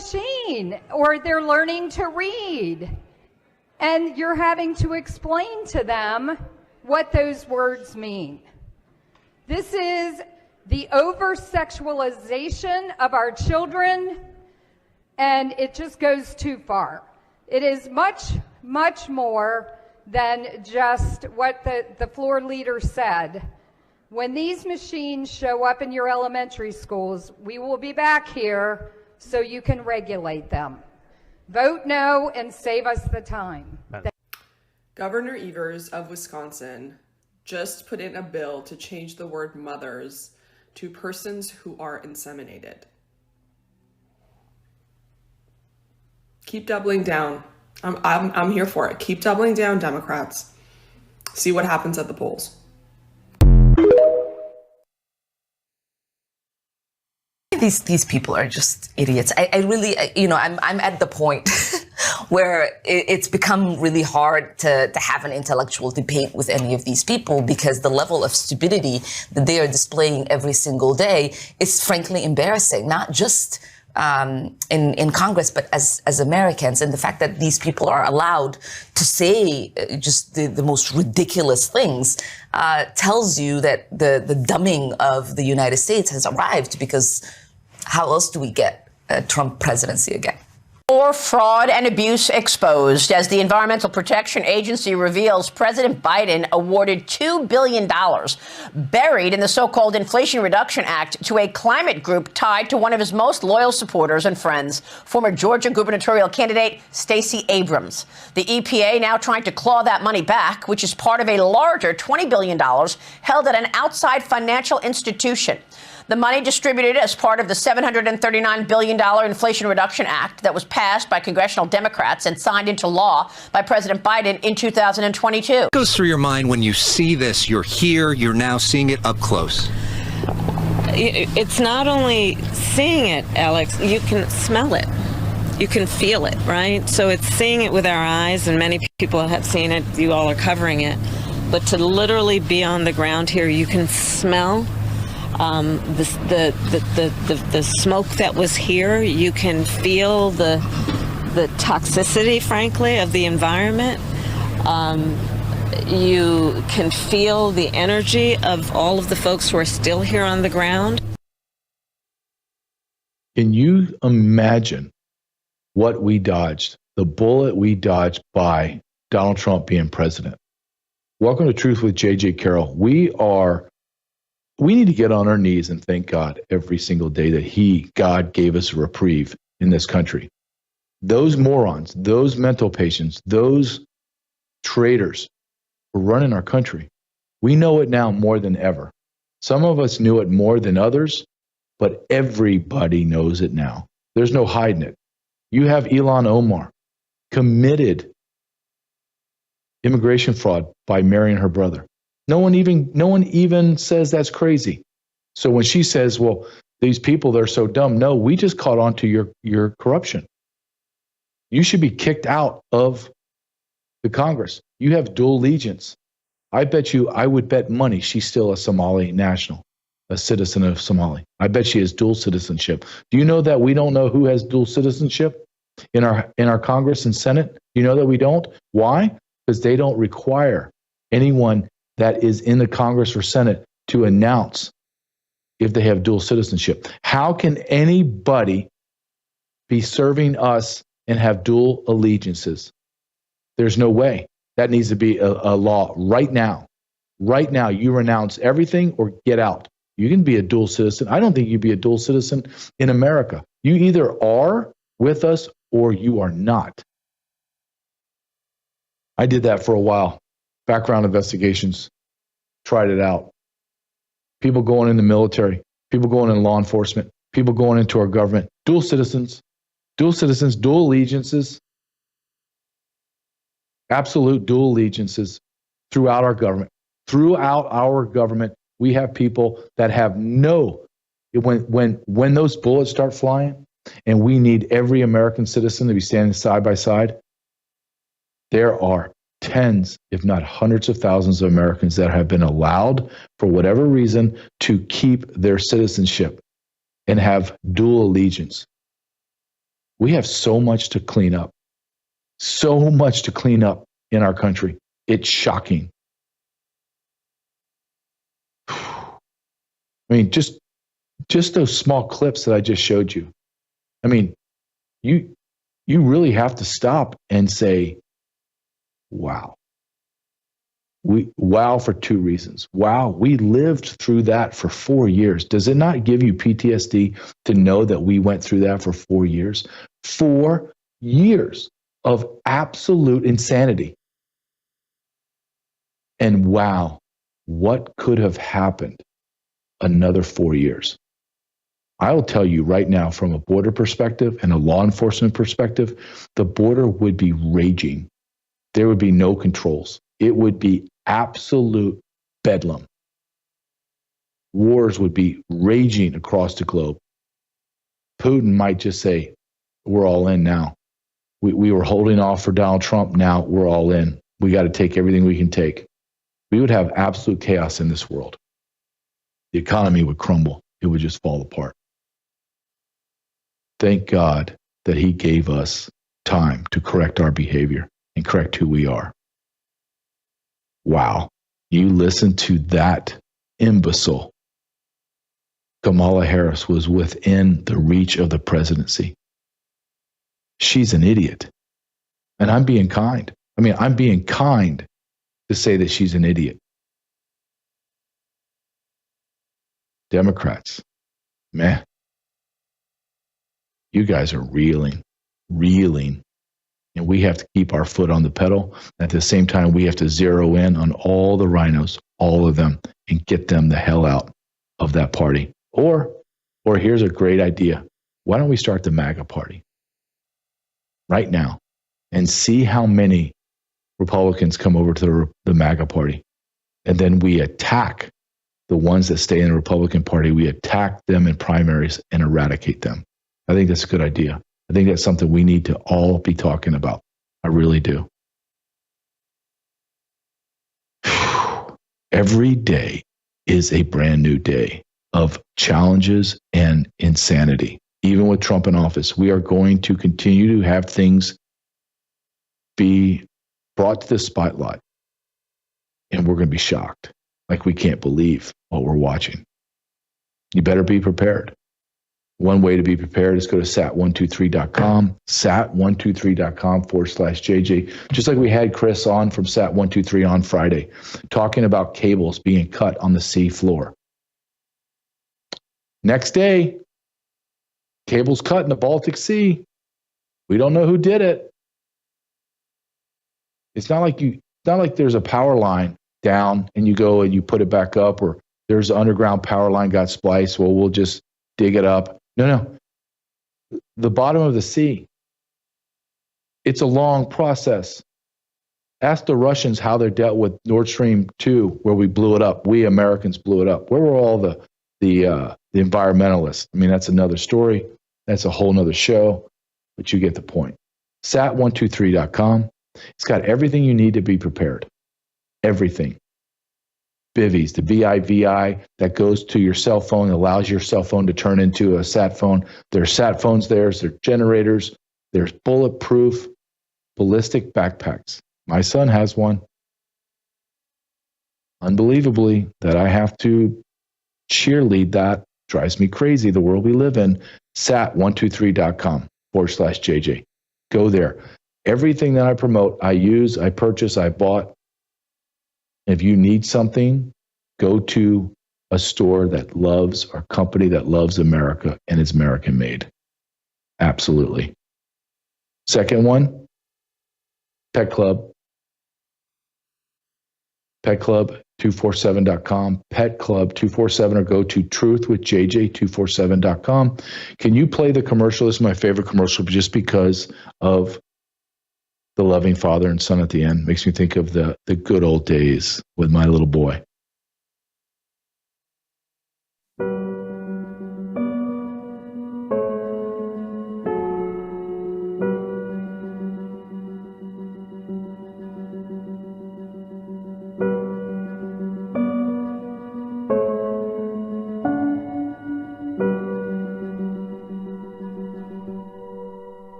machine, or they're learning to read. And you're having to explain to them what those words mean. This is the over-sexualization of our children, and it just goes too far. It is much, much more than just what the floor leader said. When these machines show up in your elementary schools, we will be back here so you can regulate them. Vote no and save us the time. Governor Evers of Wisconsin just put in a bill to change the word mothers to persons who are inseminated. Keep doubling down. I'm here for it. Keep doubling down, Democrats. See what happens at the polls. These people are just idiots. I really, I'm at the point where it's become really hard to have an intellectual debate with any of these people, because the level of stupidity that they are displaying every single day is frankly embarrassing, not just in Congress, but as Americans. And the fact that these people are allowed to say just the most ridiculous things tells you that the dumbing of the United States has arrived, because how else do we get a Trump presidency again? More fraud and abuse exposed as the Environmental Protection Agency reveals President Biden awarded $2 billion buried in the so-called Inflation Reduction Act to a climate group tied to one of his most loyal supporters and friends, former Georgia gubernatorial candidate Stacey Abrams. The EPA now trying to claw that money back, which is part of a larger $20 billion held at an outside financial institution. The money distributed as part of the $739 billion Inflation Reduction Act that was passed by congressional Democrats and signed into law by President Biden in 2022. What goes through your mind when you see this? You're here, you're now seeing it up close. It's not only seeing it, Alex, you can smell it. You can feel it, right? So it's seeing it with our eyes, and many people have seen it. You all are covering it. But to literally be on the ground here, you can smell the smoke that was here. You can feel the toxicity, frankly, of the environment. You can feel the energy of all of the folks who are still here on the ground. Can you imagine what we dodged, the bullet we dodged by Donald Trump being president? Welcome to Truth with J.J. Carrell. We need to get on our knees and thank God every single day that God gave us a reprieve in this country. Those morons, those mental patients, those traitors who are running our country, we know it now more than ever. Some of us knew it more than others, but everybody knows it now. There's no hiding it. You have Ilhan Omar committed immigration fraud by marrying her brother. No one even says that's crazy. So when she says, well, these people, they're so dumb. No, we just caught on to your corruption. You should be kicked out of the Congress. You have dual allegiance. I would bet money she's still a Somali national, a citizen of Somali. I bet she has dual citizenship. Do you know that we don't know who has dual citizenship in our Congress and Senate? You know that we don't? Why? Because they don't require anyone that is in the Congress or Senate to announce if they have dual citizenship. How can anybody be serving us and have dual allegiances? There's no way. That needs to be a law right now. Right now, you renounce everything or get out. You can be a dual citizen. I don't think you'd be a dual citizen in America. You either are with us or you are not. I did that for a while. Background investigations, tried it out. People going in the military, people going in law enforcement, people going into our government, dual citizens, dual allegiances, absolute dual allegiances throughout our government. Throughout our government, we have people that have when those bullets start flying, and we need every American citizen to be standing side by side, there are tens, if not hundreds of thousands of Americans that have been allowed, for whatever reason, to keep their citizenship and have dual allegiance. We have so much to clean up. So much to clean up in our country. It's shocking. I mean, just those small clips that I just showed you. I mean, you really have to stop and say, wow. Wow for two reasons. Wow, we lived through that for 4 years. Does it not give you PTSD to know that we went through that for 4 years? 4 years of absolute insanity. And wow, what could have happened another 4 years? I will tell you right now, from a border perspective and a law enforcement perspective, the border would be raging. There would be no controls. It would be absolute bedlam. Wars would be raging across the globe. Putin might just say, we're all in now. We were holding off for Donald Trump. Now we're all in. We got to take everything we can take. We would have absolute chaos in this world. The economy would crumble. It would just fall apart. Thank God that he gave us time to correct our behavior and correct who we are. Wow. You listen to that imbecile. Kamala Harris was within the reach of the presidency. She's an idiot. And I'm being kind. I mean, I'm being kind to say that she's an idiot. Democrats, man, you guys are reeling. And we have to keep our foot on the pedal. At the same time, we have to zero in on all the rhinos, all of them, and get them the hell out of that party. Or here's a great idea. Why don't we start the MAGA party right now and see how many Republicans come over to the MAGA party? And then we attack the ones that stay in the Republican Party. We attack them in primaries and eradicate them. I think that's a good idea. I think that's something we need to all be talking about. I really do. Every day is a brand new day of challenges and insanity. Even with Trump in office, we are going to continue to have things be brought to the spotlight. And we're going to be shocked. Like we can't believe what we're watching. You better be prepared. One way to be prepared is go to sat123.com, sat123.com/JJ. Just like we had Chris on from Sat123 on Friday, talking about cables being cut on the sea floor. Next day, cables cut in the Baltic Sea. We don't know who did it. It's not like there's a power line down and you go and you put it back up, or there's an underground power line got spliced. Well, we'll just dig it up. No. The bottom of the sea. It's a long process. Ask the Russians how they dealt with Nord Stream 2, where we blew it up. We Americans blew it up. Where were all the environmentalists? I mean, that's another story. That's a whole nother show, but you get the point. Sat123.com. It's got everything you need to be prepared. Everything. Bivvies, the BIVI that goes to your cell phone, allows your cell phone to turn into a sat phone. There's sat phones there's generators. There's bulletproof ballistic backpacks. My son has one. Unbelievably, that I have to cheerlead that drives me crazy. The world we live in. Sat123.com/JJ. Go there. Everything that I promote, I use, I purchase, I bought. If you need something, go to a store that loves, or company that loves America and is American made. Absolutely. Second one, Pet Club. PetClub247.com, PetClub247, or go to truthwithjj247.com. Can you play the commercial? This is my favorite commercial just because of the loving father and son at the end. Makes me think of the good old days with my little boy.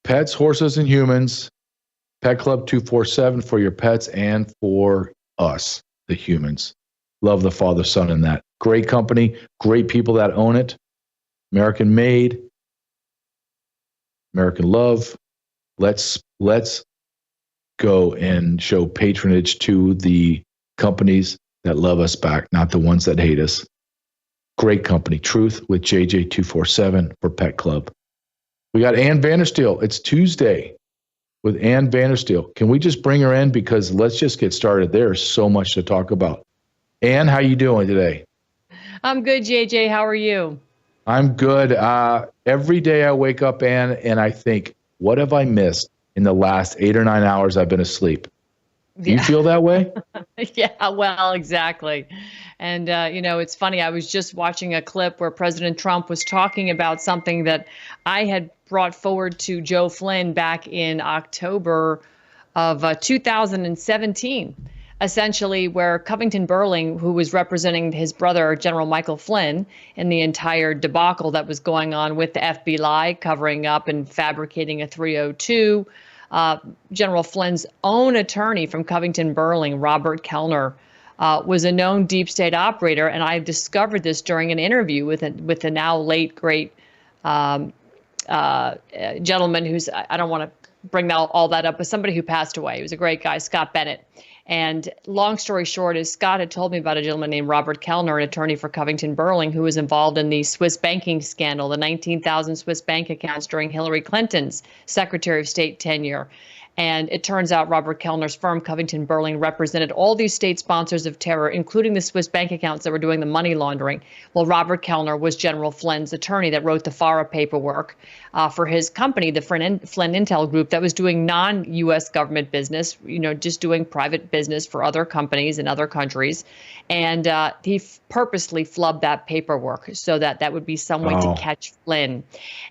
pets, horses, and humans. Pet Club 247 for your pets and for us, the humans. Love the father, son in that. Great company, great people that own it. American made, American love. Let's go and show patronage to the companies that love us back, not the ones that hate us. Great company. Truth with JJ247 for Pet Club. We got Ann Vandersteel. It's Tuesday with Ann Vandersteel. Can we just bring her in? Because let's just get started. There's so much to talk about. Ann, how you doing today? I'm good, JJ. How are you? I'm good. Every day I wake up, Ann, and I think, what have I missed in the last 8 or 9 hours I've been asleep? Do you feel that way? Yeah, well, exactly. And, it's funny. I was just watching a clip where President Trump was talking about something that I had brought forward to Joe Flynn back in October of 2017, essentially where Covington Burling, who was representing his brother, General Michael Flynn, in the entire debacle that was going on with the FBI covering up and fabricating a 302, General Flynn's own attorney from Covington Burling, Robert Kellner, was a known deep state operator. And I discovered this during an interview with the now late, great gentleman who's, I don't want to bring all that up, but somebody who passed away. He was a great guy, Scott Bennett. And long story short is Scott had told me about a gentleman named Robert Kellner, an attorney for Covington Burling, who was involved in the Swiss banking scandal, the 19,000 Swiss bank accounts during Hillary Clinton's Secretary of State tenure. And it turns out Robert Kellner's firm, Covington Burling, represented all these state sponsors of terror, including the Swiss bank accounts that were doing the money laundering. Well, Robert Kellner was General Flynn's attorney that wrote the FARA paperwork for his company, the Flynn Intel Group, that was doing non-U.S. government business, just doing private business for other companies in other countries. And he purposely flubbed that paperwork so that would be some way to catch Flynn.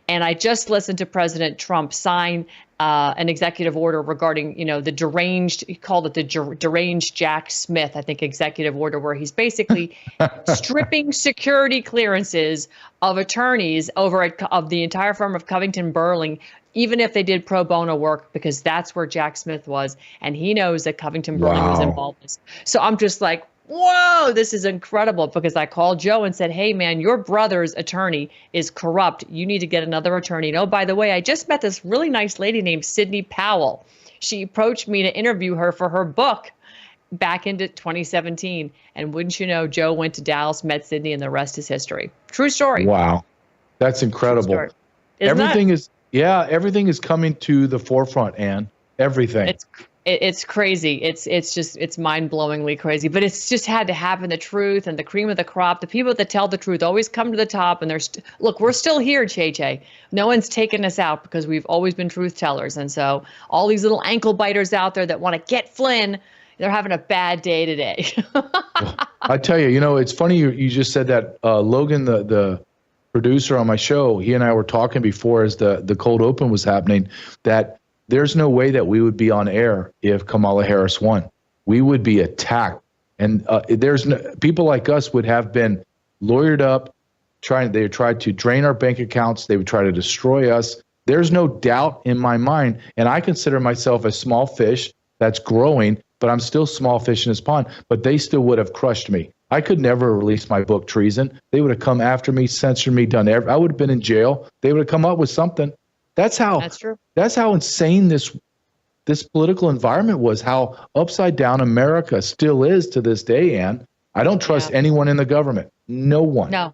And I just listened to President Trump sign an executive order regarding, the deranged, he called it the deranged Jack Smith, I think, executive order, where he's basically stripping security clearances of attorneys of the entire firm of Covington Burling, even if they did pro bono work, because that's where Jack Smith was. And he knows that Covington Burling was involved in this. So I'm just like, whoa, this is incredible, because I called Joe and said, hey, man, your brother's attorney is corrupt. You need to get another attorney. And oh, by the way, I just met this really nice lady named Sidney Powell. She approached me to interview her for her book back into 2017. And wouldn't you know, Joe went to Dallas, met Sidney, and the rest is history. True story. Wow. That's incredible. Everything is coming to the forefront, Ann. Everything. It's crazy. It's mind-blowingly crazy, but it's just had to happen. The truth and the cream of the crop, the people that tell the truth always come to the top. And look, we're still here, JJ. No one's taken us out because we've always been truth tellers. And so all these little ankle biters out there that want to get Flynn, they're having a bad day today. I tell you, it's funny you just said that. Logan, the producer on my show, he and I were talking before as the cold open was happening, that there's no way that we would be on air if Kamala Harris won. We would be attacked. And people like us would have been lawyered up, they tried to drain our bank accounts. They would try to destroy us. There's no doubt in my mind. And I consider myself a small fish that's growing, but I'm still small fish in this pond. But they still would have crushed me. I could never release my book, Treason. They would have come after me, censored me, I would have been in jail. They would have come up with something. That's true. That's how insane this political environment was, how upside down America still is to this day, Ann. I don't trust anyone in the government. No one. No.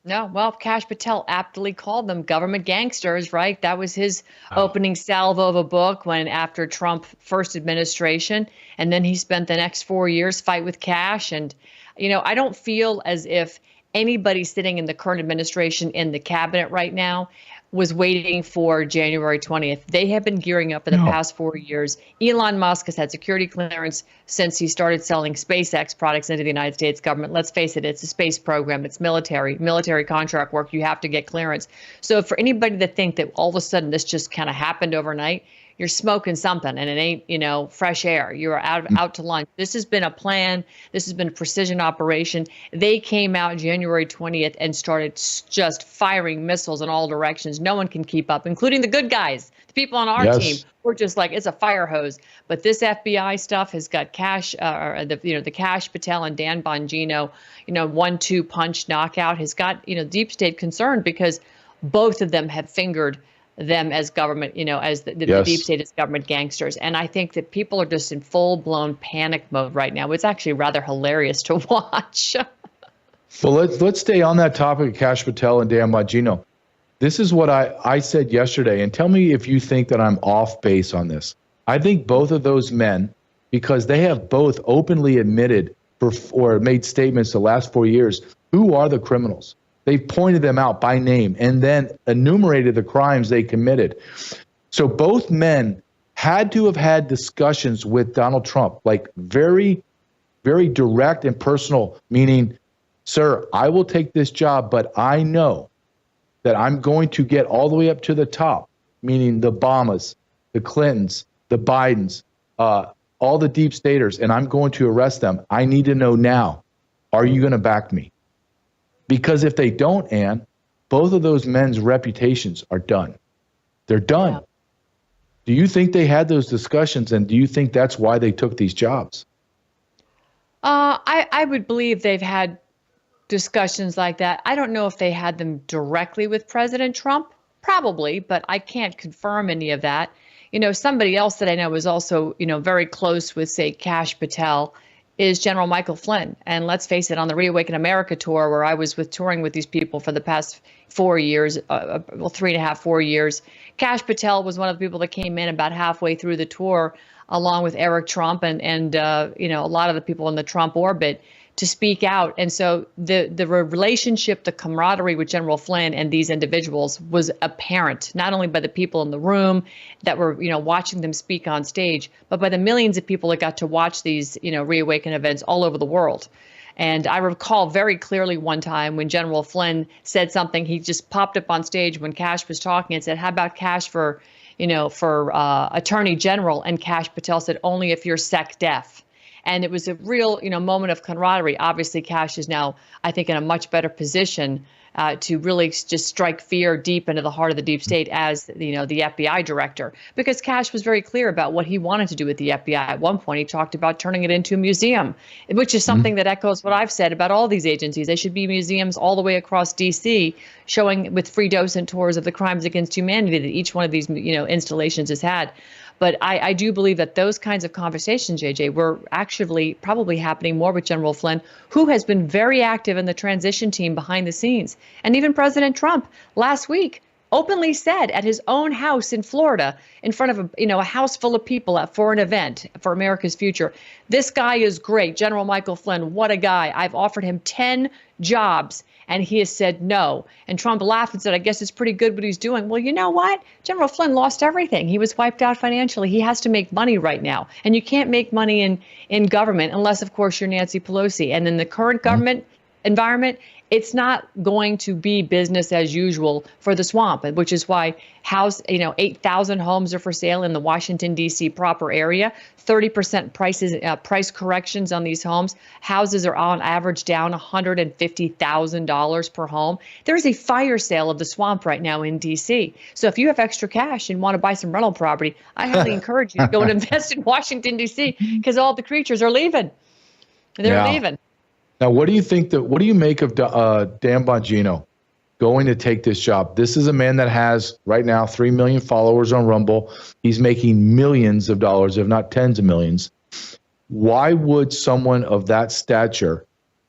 Well, Kash Patel aptly called them government gangsters, right? That was his opening salvo of a book after Trump first administration. And then he spent the next 4 years fight with Kash. And, I don't feel as if anybody sitting in the current administration in the cabinet right now was waiting for January 20th. They have been gearing up in the past 4 years. Elon Musk has had security clearance since he started selling SpaceX products into the United States government. Let's face it, it's a space program. It's military contract work. You have to get clearance. So for anybody to think that all of a sudden this just kind of happened overnight, you're smoking something and it ain't, fresh air. You're out to lunch. This has been a plan. This has been a precision operation. They came out January 20th and started just firing missiles in all directions. No one can keep up, including the good guys, the People on our Yes. team were just like, it's a fire hose. But this FBI stuff has got Cash, the Cash Patel and Dan Bongino, 1-2 punch knockout has got, deep state concerned because both of them have fingered them as government, as the deep state as government gangsters. And I think that people are just in full blown panic mode right now. It's actually rather hilarious to watch. Well, let's stay on that topic of Cash Patel and Dan Bongino. This is what I said yesterday, and tell me if you think that I'm off base on this. I think both of those men, because they have both openly admitted or made statements the last 4 years, who are the criminals. They've pointed them out by name and then enumerated the crimes they committed. So both men had to have had discussions with Donald Trump, like very, very direct and personal, meaning, sir, I will take this job, but I know that I'm going to get all the way up to the top, meaning the Obamas, the Clintons, the Bidens, all the deep staters, and I'm going to arrest them. I need to know now, are you going to back me? Because if they don't, Ann, both of those men's reputations are done. They're done. Yeah. Do you think they had those discussions, and do you think that's why they took these jobs? I would believe they've had discussions like that. I don't know if they had them directly with President Trump, probably, but I can't confirm any of that. Somebody else that I know is also, very close with, say, Cash Patel is General Michael Flynn. And let's face it, on the Reawaken America tour, where I was touring with these people for the past 4 years, 3.5, 4 years, Cash Patel was one of the people that came in about halfway through the tour, along with Eric Trump and a lot of the people in the Trump orbit, to speak out. And so the relationship, the camaraderie with General Flynn and these individuals was apparent, not only by the people in the room that were, watching them speak on stage, but by the millions of people that got to watch these, Reawaken events all over the world. And I recall very clearly one time when General Flynn said something, he just popped up on stage when Cash was talking and said, how about Cash for Attorney General? And Cash Patel said, only if you're sec deaf. And it was a real, moment of camaraderie. Obviously, Cash is now, I think, in a much better position to really just strike fear deep into the heart of the deep state as, the FBI director, because Cash was very clear about what he wanted to do with the FBI. At one point, he talked about turning it into a museum, which is something that echoes what I've said about all these agencies. They should be museums all the way across D.C., showing with free docent tours of the crimes against humanity that each one of these, installations has had. But I do believe that those kinds of conversations, JJ, were actually probably happening more with General Flynn, who has been very active in the transition team behind the scenes. And even President Trump last week openly said at his own house in Florida, in front of a house full of people for an event for America's future, this guy is great. General Michael Flynn, what a guy. I've offered him 10 jobs. And he has said no. And Trump laughed and said, I guess it's pretty good what he's doing. Well, you know what? General Flynn lost everything. He was wiped out financially. He has to make money right now. And you can't make money in government unless, of course, you're Nancy Pelosi. And in the current government environment, it's not going to be business as usual for the swamp, which is why 8,000 homes are for sale in the Washington, D.C. proper area. 30% price corrections on these homes. Houses are on average down $150,000 per home. There's a fire sale of the swamp right now in D.C. So if you have extra cash and want to buy some rental property, I highly encourage you to go and invest in Washington, D.C. because all the creatures are leaving. They're leaving. Now, what do you think what do you make of Dan Bongino going to take this job? This is a man that has right now 3 million followers on Rumble. He's making millions of dollars, if not tens of millions. Why would someone of that stature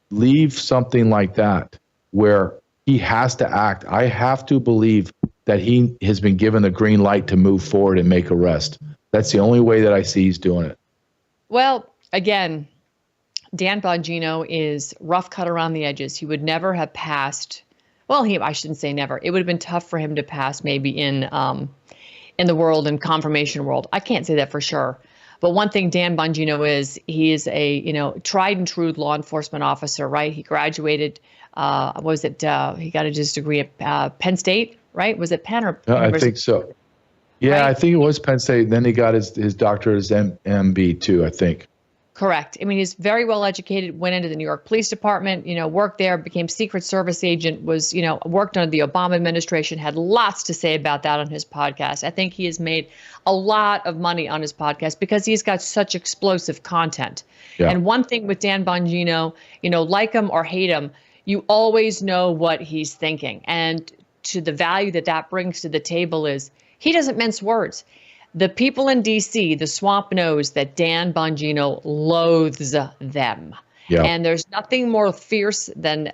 leave something like that where he has to act? I have to believe that he has been given the green light to move forward and make arrest. That's the only way that I see he's doing it. Well, again, Dan Bongino is rough cut around the edges. He would never have passed. Well, I shouldn't say never. It would have been tough for him to pass maybe in the world and confirmation world. I can't say that for sure. But one thing Dan Bongino is, he is a tried and true law enforcement officer, right? He graduated. He got his degree at Penn State, right? Was it Penn or? I think so. Yeah, right? I think it was Penn State. Then he got his doctorate as MB too, I think. Correct. I mean, he's very well educated, went into the New York Police Department, worked there, became Secret Service agent, was, worked under the Obama administration, had lots to say about that on his podcast. I think he has made a lot of money on his podcast because he's got such explosive content. Yeah. And one thing with Dan Bongino, like him or hate him, you always know what he's thinking. And to the value that brings to the table is he doesn't mince words. The people in D.C., the swamp knows that Dan Bongino loathes them. Yeah. And there's nothing more fearsome than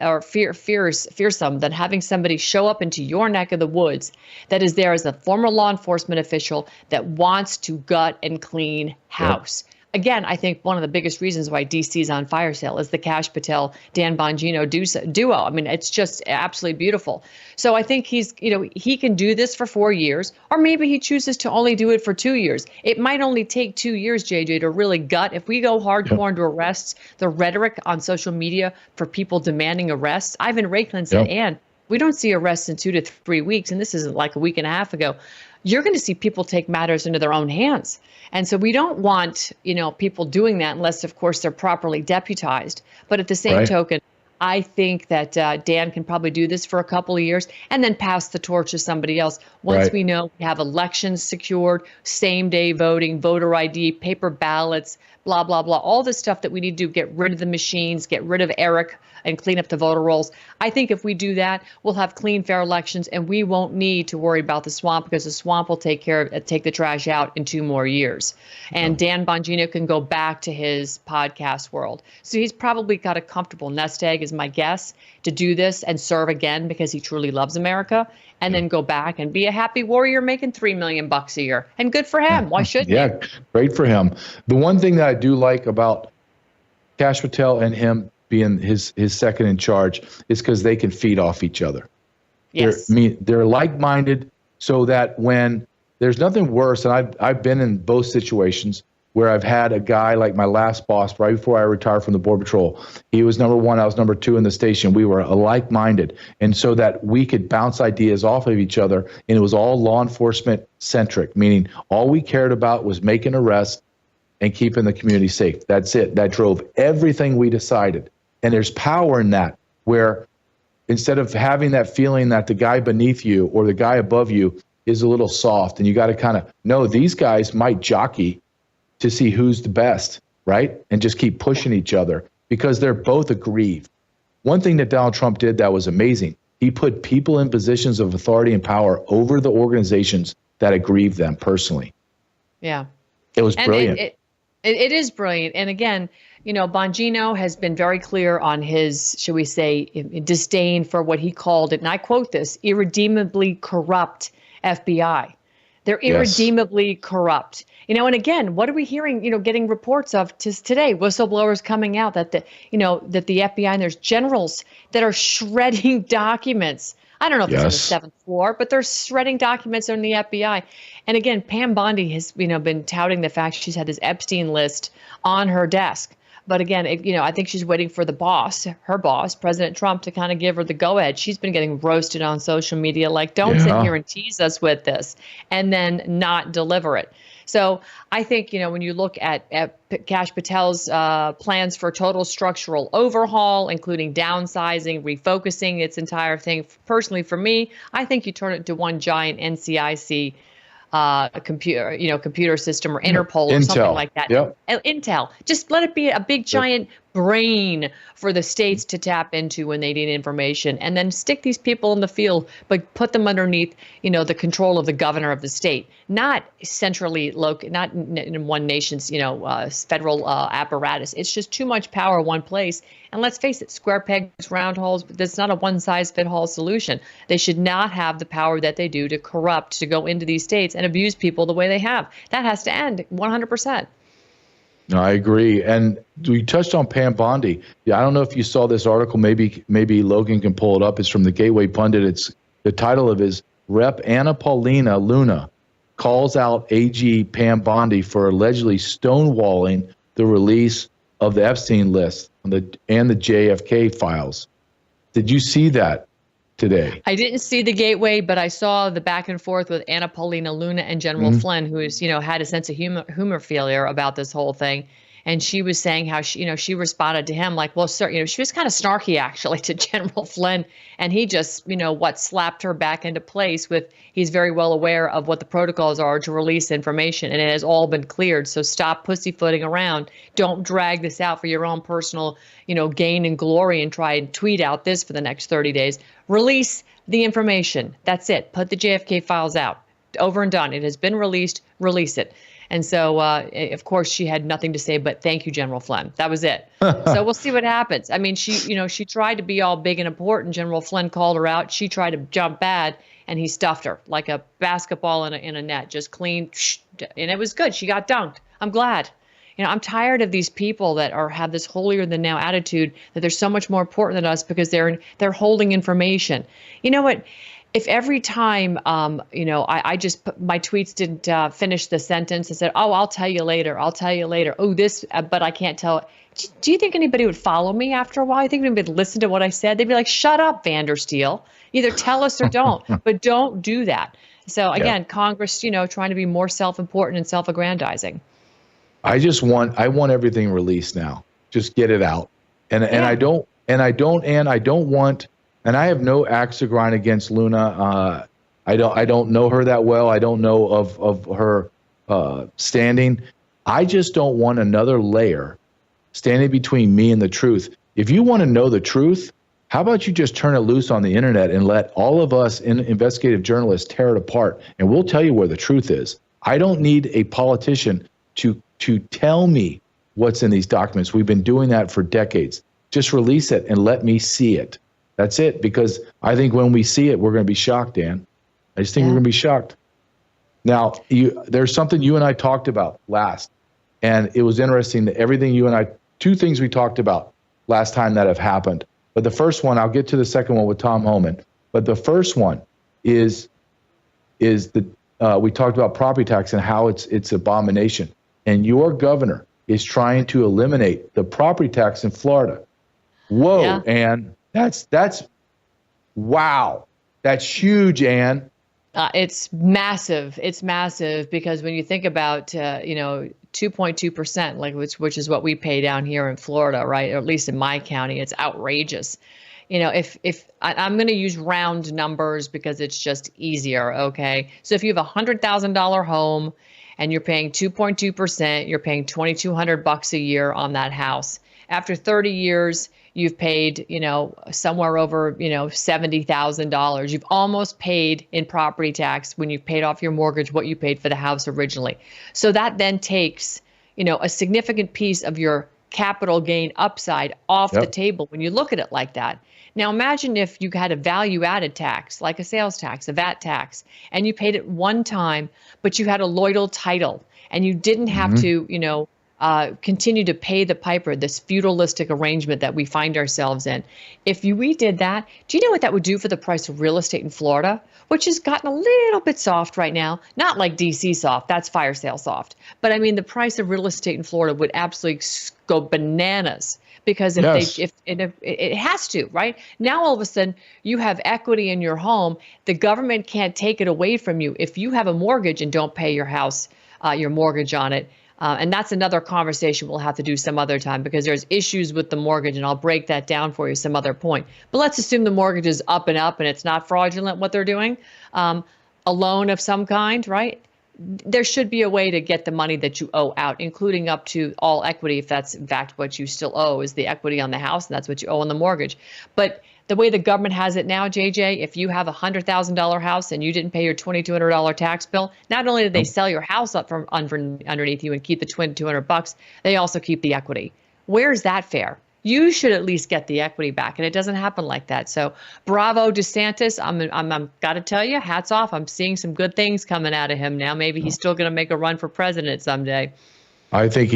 having somebody show up into your neck of the woods that is there as a former law enforcement official that wants to gut and clean house. Yep. Again, I think one of the biggest reasons why D.C. is on fire sale is the Kash Patel, Dan Bongino duo. I mean, it's just absolutely beautiful. So I think he can do this for 4 years, or maybe he chooses to only do it for 2 years. It might only take 2 years, JJ, to really gut. If we go hardcore into arrests, the rhetoric on social media for people demanding arrests, Ivan Raiklin said, and we don't see arrests in 2 to 3 weeks, and this isn't like a week and a half ago. You're going to see people take matters into their own hands. And so we don't want, people doing that unless, of course, they're properly deputized. But at the same token, I think that Dan can probably do this for a couple of years and then pass the torch to somebody else. Once we know we have elections secured, same-day voting, voter ID, paper ballots, blah, blah, blah, all this stuff that we need to do, get rid of the machines, get rid of Eric, and clean up the voter rolls. I think if we do that, we'll have clean, fair elections, and we won't need to worry about the swamp because the swamp will take the trash out in 2 more years. And Dan Bongino can go back to his podcast world. So he's probably got a comfortable nest egg, is my guess, to do this and serve again because he truly loves America, and then go back and be a happy warrior making $3 million a year. And good for him. Why shouldn't he? Yeah, great for him. The one thing that I do like about Kash Patel and him being his second in charge is because they can feed off each other. Yes. They're like-minded, so that when there's nothing worse, and I've been in both situations where I've had a guy like my last boss right before I retired from the Border Patrol. He was number 1, I was number 2 in the station. We were like-minded, and so that we could bounce ideas off of each other, and it was all law enforcement centric, meaning all we cared about was making arrests and keeping the community safe. That's it. That drove everything we decided. And there's power in that, where instead of having that feeling that the guy beneath you or the guy above you is a little soft, and you got to kind of know these guys might jockey to see who's the best, right? And just keep pushing each other because they're both aggrieved. One thing that Donald Trump did that was amazing, he put people in positions of authority and power over the organizations that aggrieved them personally. Yeah. It was brilliant. It is brilliant. And again, Bongino has been very clear on his, shall we say, disdain for what he called it, and I quote this, irredeemably corrupt FBI. They're irredeemably corrupt. And again, what are we hearing, getting reports of today, whistleblowers coming out that the FBI, and there's generals that are shredding documents. I don't know if it's on the 7th floor, but they're shredding documents on the FBI. And again, Pam Bondi has, been touting the fact she's had this Epstein list on her desk. But again, I think she's waiting for her boss, President Trump, to kind of give her the go-ahead. She's been getting roasted on social media, like, don't sit here and tease us with this, and then not deliver it. So I think, when you look at Kash Patel's plans for total structural overhaul, including downsizing, refocusing its entire thing, personally for me, I think you turn it into one giant NCIC computer system or Interpol or something like that. Yep. Intel. Just let it be a big giant brain for the states to tap into when they need information, and then stick these people in the field, but put them underneath, the control of the governor of the state, not centrally located, not in one nation's, federal apparatus. It's just too much power in one place. And let's face it, square pegs, round holes, but that's not a one-size-fits-all solution. They should not have the power that they do to corrupt, to go into these states and abuse people the way they have. That has to end 100%. No, I agree. And we touched on Pam Bondi. Yeah, I don't know if you saw this article. Maybe Logan can pull it up. It's from the Gateway Pundit. It's the title of his Rep. Anna Paulina Luna calls out AG Pam Bondi for allegedly stonewalling the release of the Epstein list and the JFK files. Did you see that today? I didn't see the Gateway, but I saw the back and forth with Anna Paulina Luna and General Flynn, who is, had a sense of humor failure about this whole thing. And she was saying how she responded to him like, well, sir, she was kind of snarky actually to General Flynn. And he just, slapped her back into place with, he's very well aware of what the protocols are to release information, and it has all been cleared. So stop pussyfooting around. Don't drag this out for your own personal, gain and glory and try and tweet out this for the next 30 days. Release the information. That's it. Put the JFK files out. Over and done. It has been released. Release it. And so, of course, she had nothing to say but thank you, General Flynn. That was it. So we'll see what happens. I mean, she tried to be all big and important. General Flynn called her out. She tried to jump bad, and he stuffed her like a basketball in a net, just clean. And it was good. She got dunked. I'm glad. I'm tired of these people that have this holier than thou attitude that they're so much more important than us because they're holding information. You know what? If every time, I just my tweets didn't finish the sentence and said, oh, I'll tell you later. I'll tell you later. Oh, this, but I can't tell. Do you think anybody would follow me after a while? You think anybody would listen to what I said? They'd be like, shut up, Vandersteel. Either tell us or don't, but don't do that. So again, Congress, trying to be more self-important and self-aggrandizing. I want everything released now. Just get it out. And I don't want. And I have no axe to grind against Luna. I don't know her that well. I don't know of her standing. I just don't want another layer standing between me and the truth. If you want to know the truth, how about you just turn it loose on the internet and let all of us investigative journalists tear it apart, and we'll tell you where the truth is. I don't need a politician to tell me what's in these documents. We've been doing that for decades. Just release it and let me see it. That's it, because I think when we see it, we're going to be shocked, Dan. I just think we're going to be shocked. Now, there's something you and I talked about last, and it was interesting that two things we talked about last time that have happened. But the first one, I'll get to the second one with Tom Homan. But the first one is we talked about property tax and how it's abomination. And your governor is trying to eliminate the property tax in Florida. Whoa, yeah. Ann. That's wow. That's huge, Ann. It's massive. It's massive because when you think about 2.2%, which is what we pay down here in Florida, right? Or at least in my county, it's outrageous. If I'm going to use round numbers because it's just easier. Okay, so if you have $100,000 home and you're paying 2.2%, you're paying $2,200 a year on that house. After 30 years, you've paid, somewhere over, $70,000. You've almost paid in property tax when you've paid off your mortgage what you paid for the house originally. So that then takes, a significant piece of your capital gain upside off the table when you look at it like that. Now imagine if you had a value-added tax, like a sales tax, a VAT tax, and you paid it one time, but you had a Lloydal title and you didn't have to, continue to pay the piper, this feudalistic arrangement that we find ourselves in. If we did that, do you know what that would do for the price of real estate in Florida, which has gotten a little bit soft right now? Not like DC soft, that's fire sale soft. But I mean, the price of real estate in Florida would absolutely go bananas because if it has to, right? Now, all of a sudden, you have equity in your home. The government can't take it away from you. If you have a mortgage and don't pay your house, your mortgage on it, and that's another conversation we'll have to do some other time because there's issues with the mortgage, and I'll break that down for you some other point. But let's assume the mortgage is up and it's not fraudulent what they're doing. A loan of some kind, right? There should be a way to get the money that you owe out, including up to all equity, if that's in fact what you still owe is the equity on the house, and that's what you owe on the mortgage. But the way the government has it now, JJ, if you have a $100,000 house and you didn't pay your $2,200 tax bill, not only did they sell your house up from underneath you and keep the $2,200, they also keep the equity. Where's that fair? You should at least get the equity back, and it doesn't happen like that. So, bravo, DeSantis. I'm got to tell you, hats off. I'm seeing some good things coming out of him now. Maybe he's still going to make a run for president someday. I think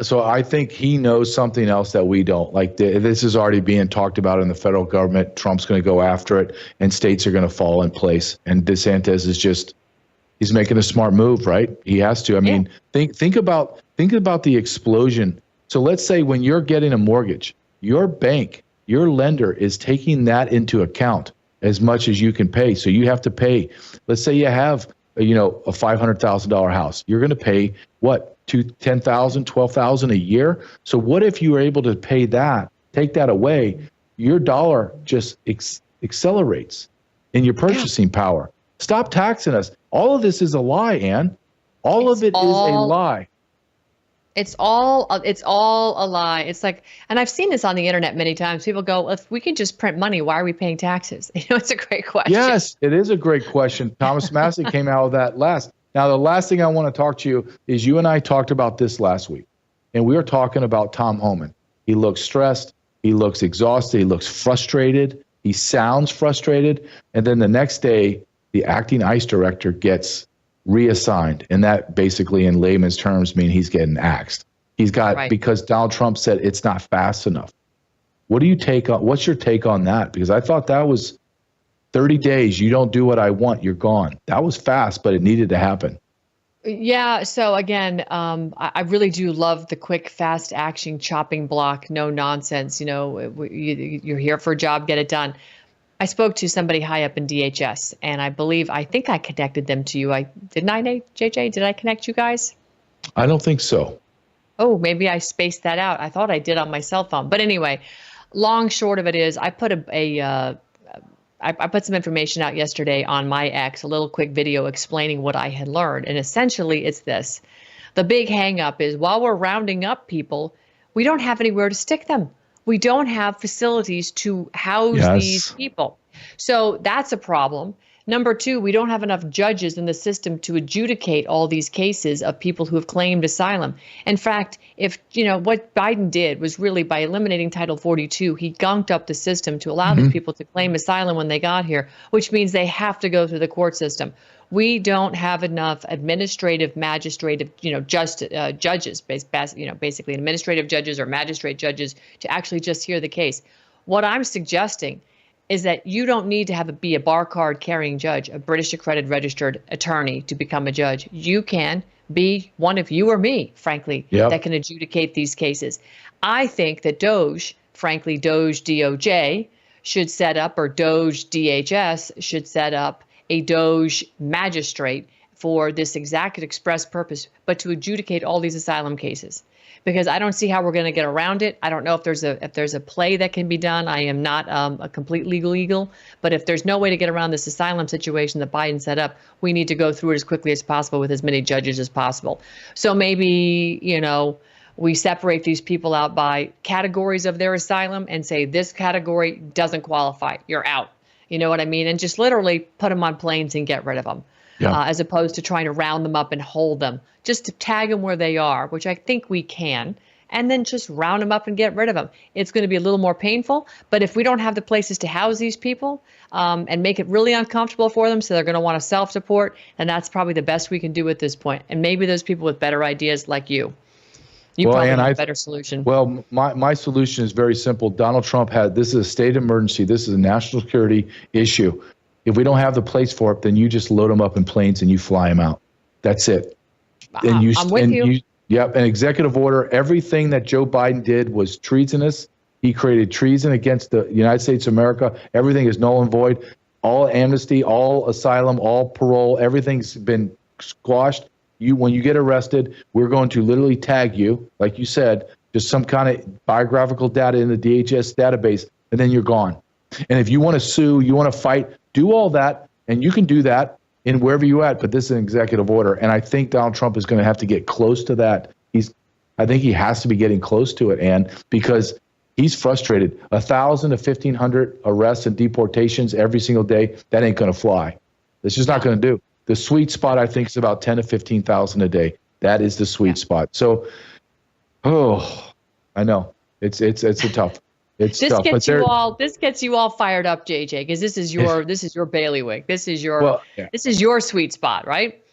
So I think he knows something else that we don't. Like this is already being talked about in the federal government. Trump's going to go after it, and states are going to fall in place. And DeSantis is he's making a smart move, right? He has to. I mean, think about the explosion. So let's say when you're getting a mortgage, your bank, your lender is taking that into account as much as you can pay. So you have to pay. Let's say you have a $500,000 house. You're going to pay what? to $10,000, $12,000 a year. So what if you were able to pay that, take that away, your dollar just accelerates in your purchasing power. Stop taxing us. All of this is a lie, Ann. All of it is a lie. It's all a lie. It's like, and I've seen this on the internet many times. People go, if we can just print money, why are we paying taxes? You know, it's a great question. Yes, it is a great question. Thomas Massey came out with that last. Now, the last thing I want to talk to you is you and I talked about this last week, and we were talking about Tom Homan. He looks stressed. He looks exhausted. He looks frustrated. He sounds frustrated. And then the next day, the acting ICE director gets reassigned. And that basically, in layman's terms, means he's getting axed. He's got, because Donald Trump said it's not fast enough. What's your take on that? Because I thought that was 30 days. You don't do what I want, you're gone. That was fast, but it needed to happen. Yeah. So again, I really do love the quick, fast action, chopping block, no nonsense. You know, you're here for a job, get it done. I spoke to somebody high up in DHS, and I think I connected them to you. Didn't I, JJ? Did I connect you guys? I don't think so. Oh, maybe I spaced that out. I thought I did on my cell phone. But anyway, long short of it is, I put I put some information out yesterday on my X, a little quick video explaining what I had learned. And essentially it's this. The big hang up is while we're rounding up people, we don't have anywhere to stick them. We don't have facilities to house these people. So that's a problem. Number two, we don't have enough judges in the system to adjudicate all these cases of people who have claimed asylum. In fact, if what Biden did was really by eliminating Title 42, he gunked up the system to allow these people to claim asylum when they got here, which means they have to go through the court system. We don't have enough administrative, judges, basically administrative judges or magistrate judges to actually just hear the case. What I'm suggesting is that you don't need to be a bar card carrying judge, a British accredited registered attorney to become a judge. You can be one of you or me, frankly, that can adjudicate these cases. I think that DOGE DOJ should set up, or DOGE DHS should set up a DOGE magistrate for this exact express purpose, but to adjudicate all these asylum cases. Because I don't see how we're going to get around it. I don't know if there's a play that can be done. I am not a complete legal eagle, but if there's no way to get around this asylum situation that Biden set up, we need to go through it as quickly as possible with as many judges as possible. So maybe, we separate these people out by categories of their asylum and say this category doesn't qualify, you're out. You know what I mean? And just literally put them on planes and get rid of them. As opposed to trying to round them up and hold them, just to tag them where they are, which I think we can, and then just round them up and get rid of them. It's going to be a little more painful, but if we don't have the places to house these people and make it really uncomfortable for them so they're going to want to self-support, then that's probably the best we can do at this point. And maybe those people with better ideas like you. Probably have a better solution. Well, my solution is very simple. Donald Trump this is a state of emergency. This is a national security issue. If we don't have the place for it, then you just load them up in planes and you fly them out. That's it. I'm with you. An executive order. Everything that Joe Biden did was treasonous. He created treason against the United States of America. Everything is null and void. All amnesty, all asylum, all parole, everything's been squashed. When you get arrested, we're going to literally tag you, like you said, just some kind of biographical data in the DHS database, and then you're gone. And if you want to sue, you want to fight, do all that, and you can do that in wherever you're at, but this is an executive order. And I think Donald Trump is going to have to get close to that. I think he has to be getting close to it, Ann, because he's frustrated. 1,000 to 1,500 arrests and deportations every single day, that ain't going to fly. It's just not going to do. The sweet spot, I think, is about 10 to 15,000 a day. That is the sweet spot. So, I know. It's a tough. This gets you all fired up, JJ, because this is your bailiwick. This is your sweet spot, right?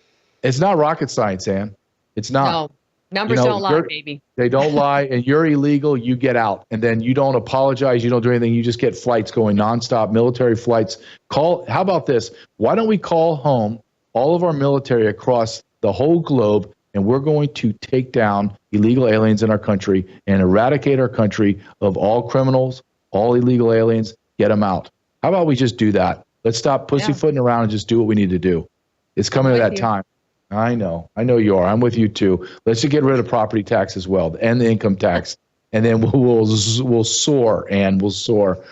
It's not rocket science, Ann. It's not. No, numbers don't lie, baby. They don't lie, and you're illegal. You get out, and then you don't apologize. You don't do anything. You just get flights going nonstop, military flights. How about this? Why don't we call home all of our military across the whole globe? And we're going to take down illegal aliens in our country and eradicate our country of all criminals, all illegal aliens, get them out. How about we just do that? Let's stop pussyfooting around and just do what we need to do. It's coming to that time. I know you are. I'm with you too. Let's just get rid of property tax as well and the income tax, and then we'll soar, and we'll soar.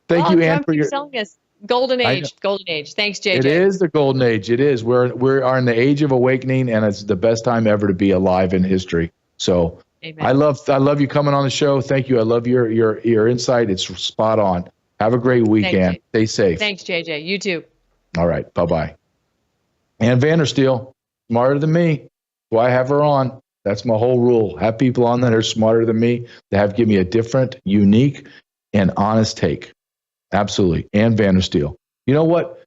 Thank you, Ann, Trump for keeps your. telling us golden age, golden age. Thanks, JJ. It is the golden age. It is. We are in the age of awakening, and it's the best time ever to be alive in history. So Amen. I love you coming on the show. Thank you. I love your insight. It's spot on. Have a great weekend. Stay safe. Thanks, JJ. You too. All right. Bye-bye. Ann Vandersteel, smarter than me. So I have her on. That's my whole rule. Have people on that are smarter than me, that give me a different, unique, and honest take. Absolutely. Ann Vandersteel. You know what,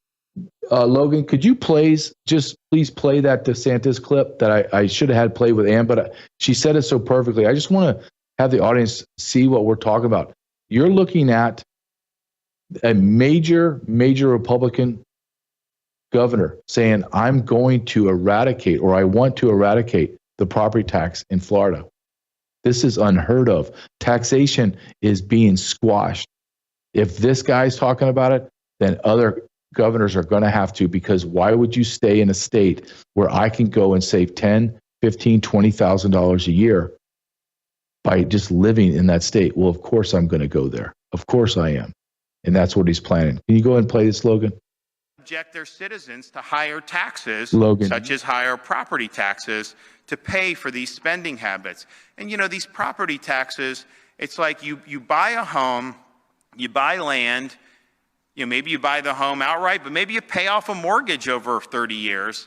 Logan, could you please play that DeSantis clip that I should have had played with Ann, but she said it so perfectly. I just want to have the audience see what we're talking about. You're looking at a major Republican governor saying, I'm going to eradicate, or I want to eradicate the property tax in Florida. This is unheard of. Taxation is being squashed. If this guy's talking about it, then other governors are going to have to, because why would you stay in a state where I can go and save $10,000, $15,000, $20,000 a year by just living in that state? Well, of course I'm going to go there. Of course I am. And that's what he's planning. Can you go ahead and play this, Logan? Subject their citizens to higher taxes, Logan, such as higher property taxes, to pay for these spending habits. And these property taxes, it's like you buy a home, you buy land, maybe you buy the home outright, but maybe you pay off a mortgage over 30 years.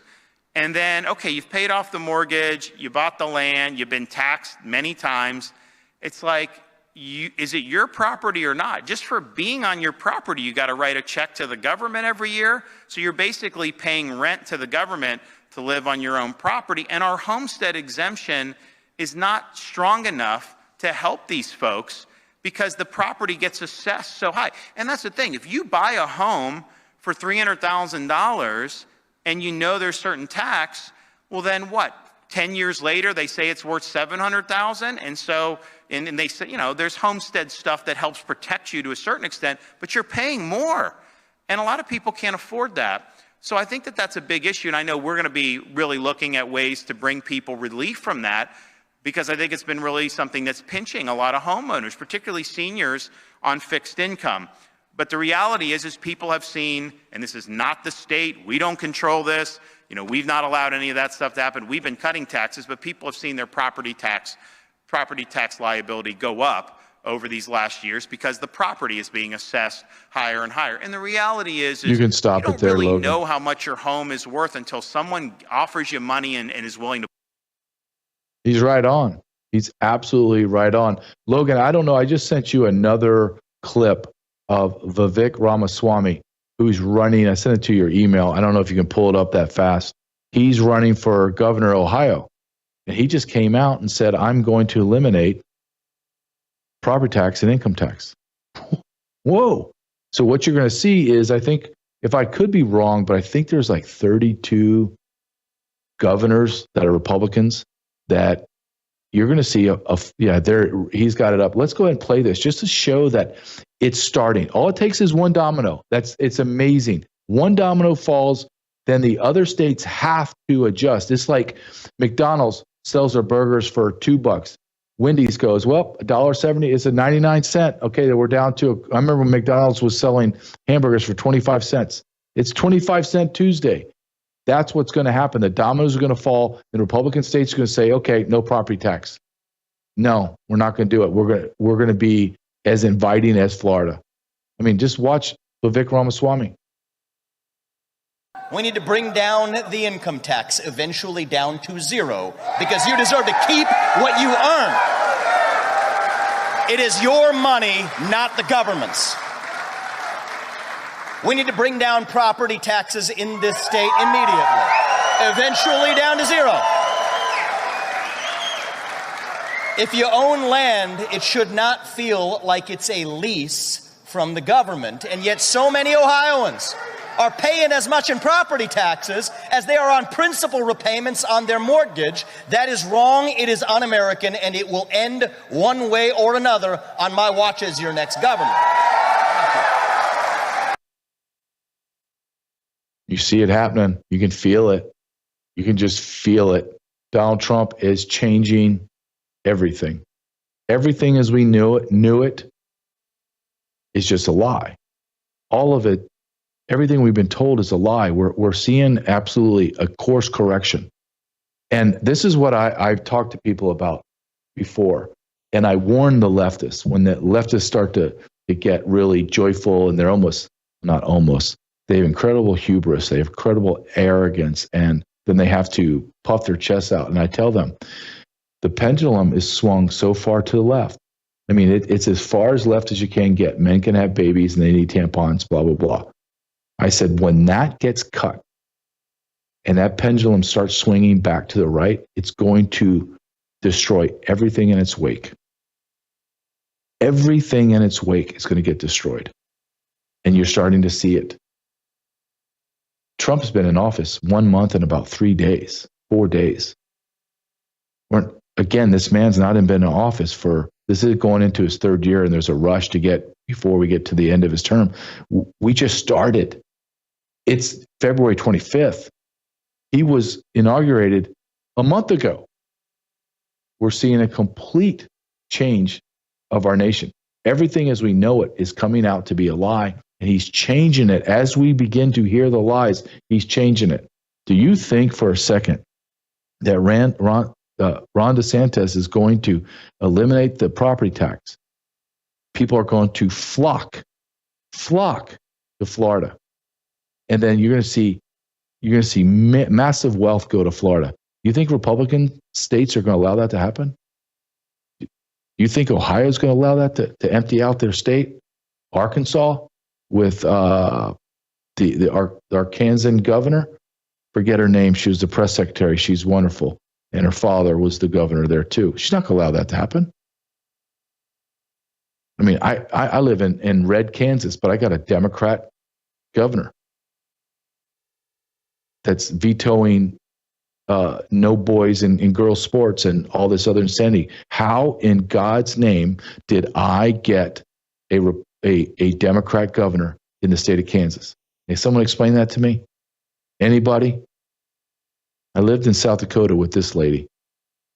And then, okay, you've paid off the mortgage, you bought the land, you've been taxed many times. It's like, is it your property or not? Just for being on your property, you got to write a check to the government every year. So you're basically paying rent to the government to live on your own property. And our homestead exemption is not strong enough to help these folks because the property gets assessed so high. And that's the thing. If you buy a home for $300,000 and there's certain tax, well, then what? 10 years later, they say it's worth $700,000. And so, and they say, there's homestead stuff that helps protect you to a certain extent, but you're paying more. And a lot of people can't afford that. So I think that that's a big issue. And I know we're going to be really looking at ways to bring people relief from that, because I think it's been really something that's pinching a lot of homeowners, particularly seniors on fixed income. But the reality is people have seen, and this is not the state, we don't control this, we've not allowed any of that stuff to happen. We've been cutting taxes, but people have seen their property tax liability go up over these last years because the property is being assessed higher and higher. And the reality is you can stop you it there, don't really Logan. know how much your home is worth until someone offers you money and is willing to. He's right on. He's absolutely right on. Logan, I don't know. I just sent you another clip of Vivek Ramaswamy, who's running. I sent it to your email. I don't know if you can pull it up that fast. He's running for governor of Ohio. And he just came out and said, I'm going to eliminate property tax and income tax. Whoa. So what you're going to see is, I think, if I could be wrong, but I think there's like 32 governors that are Republicans that you're going to see he's got it up. Let's go ahead and play this just to show that it's starting. All it takes is one domino. It's amazing. One domino falls, then the other states have to adjust. It's like McDonald's sells their burgers for $2. Wendy's goes, well, $1.70 is a 99 cents. Okay, then we're down to, I remember when McDonald's was selling hamburgers for 25 cents. It's 25-cent Tuesday. That's what's going to happen. The dominoes are going to fall. The Republican states are going to say, okay, no property tax. No, we're not going to do it. We're going to be as inviting as Florida. I mean, just watch Vivek Ramaswamy. We need to bring down the income tax, eventually down to zero, because you deserve to keep what you earn. It is your money, not the government's. We need to bring down property taxes in this state immediately, eventually down to zero. If you own land, it should not feel like it's a lease from the government, and yet so many Ohioans are paying as much in property taxes as they are on principal repayments on their mortgage. That is wrong, it is un-American, and it will end one way or another on my watch as your next governor. You see it happening. You can feel it. You can just feel it. Donald Trump is changing everything. Everything as we knew it is just a lie. All of it, everything we've been told is a lie. We're seeing absolutely a course correction. And this is what I've talked to people about before. And I warn the leftists, when the leftists start to get really joyful and they're they have incredible hubris, they have incredible arrogance, and then they have to puff their chests out. And I tell them, the pendulum is swung so far to the left. I mean, it's as far as left as you can get. Men can have babies and they need tampons, blah, blah, blah. I said, when that gets cut and that pendulum starts swinging back to the right, it's going to destroy everything in its wake. Everything in its wake is going to get destroyed. And you're starting to see it. Trump's been in office 1 month and about 4 days. Again, this man's not been in office this is going into his third year, and there's a rush before we get to the end of his term. We just started. It's February 25th. He was inaugurated a month ago. We're seeing a complete change of our nation. Everything as we know it is coming out to be a lie, and he's changing it. As we begin to hear the lies, he's changing it. Do you think for a second that Ron DeSantis is going to eliminate the property tax? People are going to flock to Florida, and then you're going to see massive wealth go to Florida. You think Republican states are going to allow that to happen? You think Ohio is going to allow that to empty out their state? Arkansas with the Arkansan governor, forget her name. She was the press secretary. She's wonderful. And her father was the governor there too. She's not going to allow that to happen. I mean, I live in red Kansas, but I got a Democrat governor that's vetoing no boys in girls sports and all this other insanity. How in God's name did I get a Democrat governor in the state of Kansas? Can someone explain that to me? Anybody? I lived in South Dakota with this lady.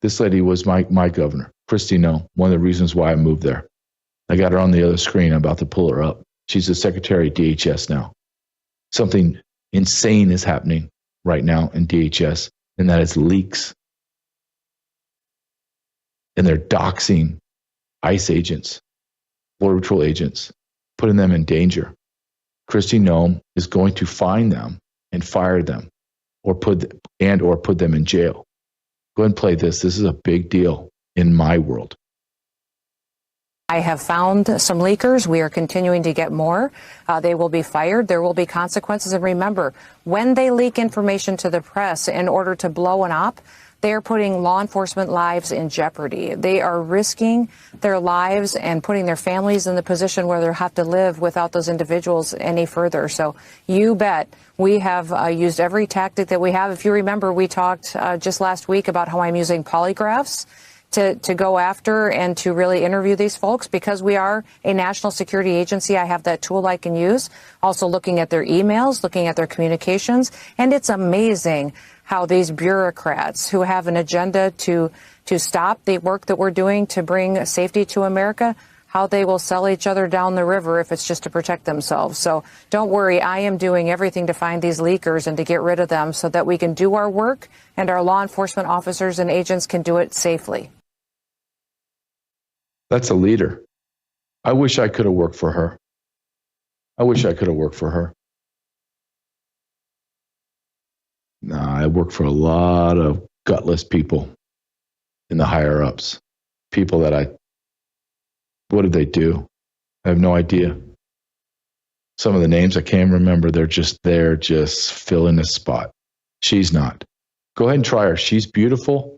This lady was my governor, Kristi Noem, one of the reasons why I moved there. I got her on the other screen. I'm about to pull her up. She's the secretary at DHS now. Something insane is happening right now in DHS, and that is leaks. And they're doxing ICE agents, Border Patrol agents, putting them in danger. Kristi Noem is going to find them and fire them, or put them in jail. Go ahead and play this. This is a big deal in my world. I have found some leakers. We are continuing to get more. They will be fired. There will be consequences. And remember, when they leak information to the press in order to blow an op, they are putting law enforcement lives in jeopardy. They are risking their lives and putting their families in the position where they'll have to live without those individuals any further. So you bet we have used every tactic that we have. If you remember, we talked just last week about how I'm using polygraphs to go after and to really interview these folks. Because we are a national security agency, I have that tool I can use. Also looking at their emails, looking at their communications. And it's amazing how these bureaucrats who have an agenda to stop the work that we're doing to bring safety to America, how they will sell each other down the river if it's just to protect themselves. So don't worry, I am doing everything to find these leakers and to get rid of them so that we can do our work and our law enforcement officers and agents can do it safely. That's a leader. I wish I could have worked for her. Nah, I work for a lot of gutless people in the higher ups. People that what did they do? I have no idea. Some of the names I can't remember. They're just there, just filling a spot. She's not. Go ahead and try her. She's beautiful.